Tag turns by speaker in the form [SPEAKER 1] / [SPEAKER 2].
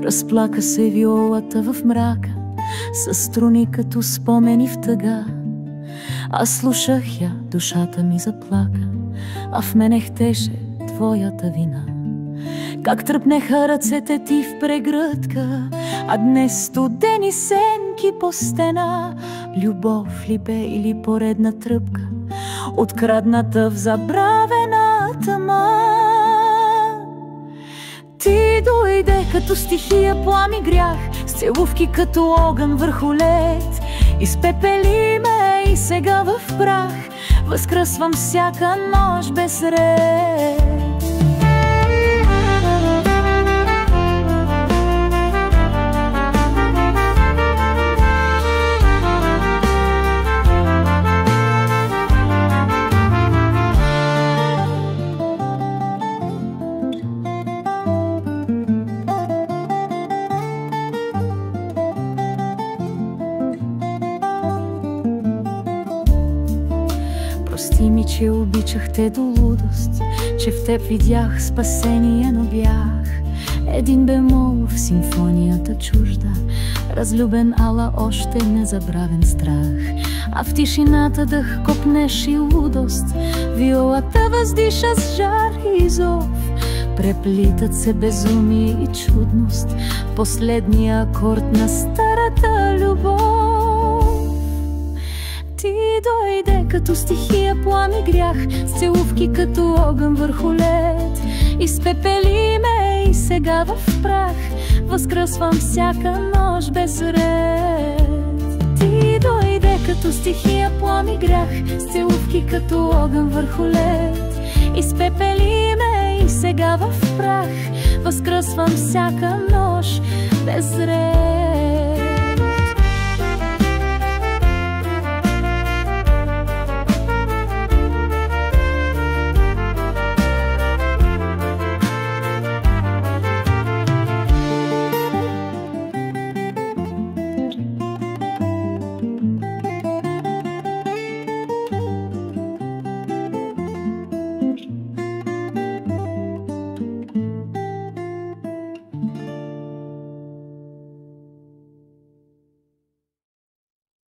[SPEAKER 1] Разплака се виолата в мрака, със струни като спомени в тъга. Аз слушах я, душата ми заплака, а в мене хтеше твоята вина. Как тръпнеха ръцете ти в прегръдка, а днес студени сенки по стена. Любов ли бе или поредна тръпка, открадната в забравена тъма? Ти дойде като стихия, плами грях, с целувки като огън върху лед. Изпепели ме и сега в прах възкръсвам всяка нощ без ред. Прости ми, че обичах те до лудост, че в теб видях спасение, но бях един бемол в симфонията чужда, разлюбен, ала още незабравен страх. А в тишината дъх копнеш и лудост, виолата въздиша с жар и зов. Преплитат се безумие и чудност, последния акорд на старата любов. Ти дойде като стихия, плами грях, с целувки като огън върху лед. Изпепели ме и сега в прах възкръсвам всяка нощ без ред. Ти дойде като стихия, плами грях, с целувки като огън върху лед. Изпепели ме и сега в прах възкръсвам всяка нощ без ред.